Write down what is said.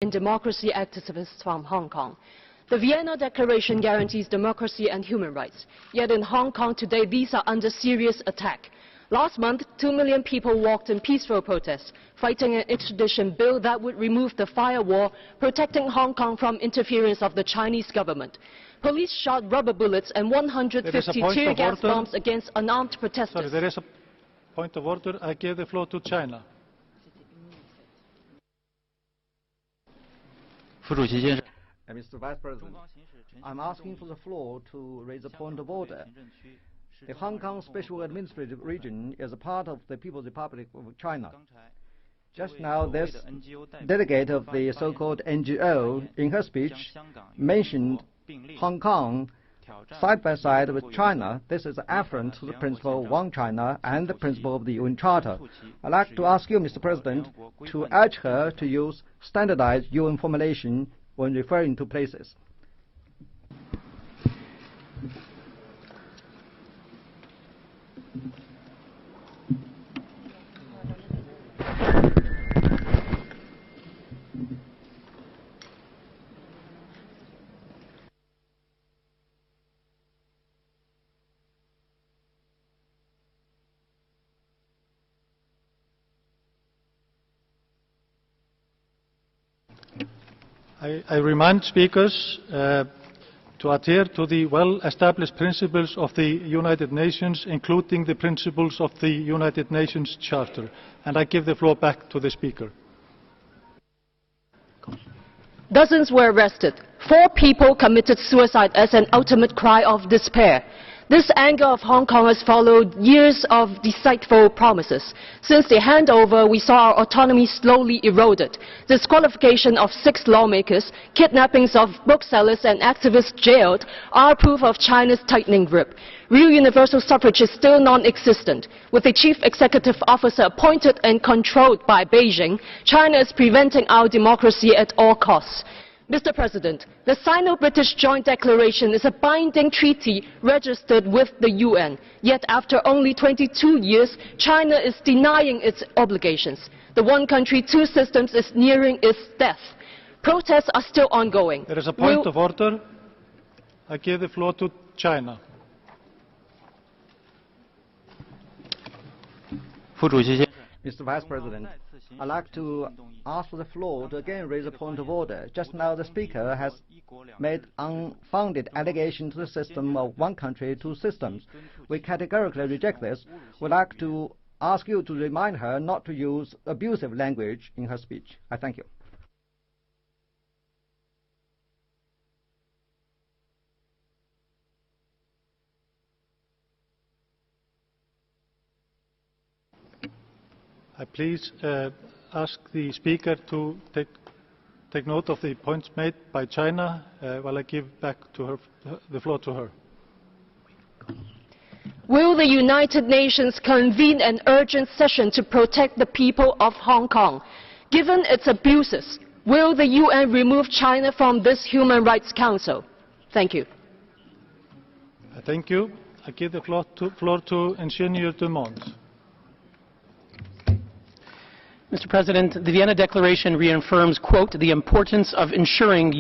and democracy activists from Hong Kong. The Vienna Declaration guarantees democracy and human rights. Yet in Hong Kong today, these are under serious attack. Last month, 2 million people walked in peaceful protests, fighting an extradition bill that would remove the firewall, protecting Hong Kong from interference of the Chinese government. Police shot rubber bullets and 150 tear gas bombs against unarmed protesters. Sorry, there is a point of order. I give the floor to China. Mr. Vice President, I'm asking for the floor to raise a point of order. The Hong Kong Special Administrative Region is a part of the People's Republic of China. Just now, this delegate of the so-called NGO, in her speech, mentioned Hong Kong side by side with China. This is an affront to the principle of One China and the principle of the UN Charter. I'd like to ask you, Mr. President, to urge her to use standardized UN formulation when referring to places. I remind speakers to adhere to the well-established principles of the United Nations, including the principles of the United Nations Charter. And I give the floor back to the speaker. Dozens were arrested. 4 people committed suicide as an ultimate cry of despair. This anger of Hong Kong has followed years of deceitful promises. Since the handover, we saw our autonomy slowly eroded. Disqualification of 6 lawmakers, kidnappings of booksellers and activists jailed are proof of China's tightening grip. Real universal suffrage is still non-existent. With a chief executive officer appointed and controlled by Beijing, China is preventing our democracy at all costs. Mr. President, the Sino-British Joint Declaration is a binding treaty registered with the UN. Yet after only 22 years, China is denying its obligations. The one country, two systems is nearing its death. Protests are still ongoing. There is a point of order. I give the floor to China. Mr. Vice President, I'd like to ask for the floor to again raise a point of order. Just now the Speaker has made unfounded allegation to the system of one country, two systems. We categorically reject this. We'd like to ask you to remind her not to use abusive language in her speech. I thank you. I please ask the Speaker to take note of the points made by China while I give back to her, the floor to her. Will the United Nations convene an urgent session to protect the people of Hong Kong? Given its abuses, will the UN remove China from this Human Rights Council? Thank you. Thank you. I give the floor to Engineer Dumont. Mr. President, the Vienna Declaration reaffirms, quote, the importance of ensuring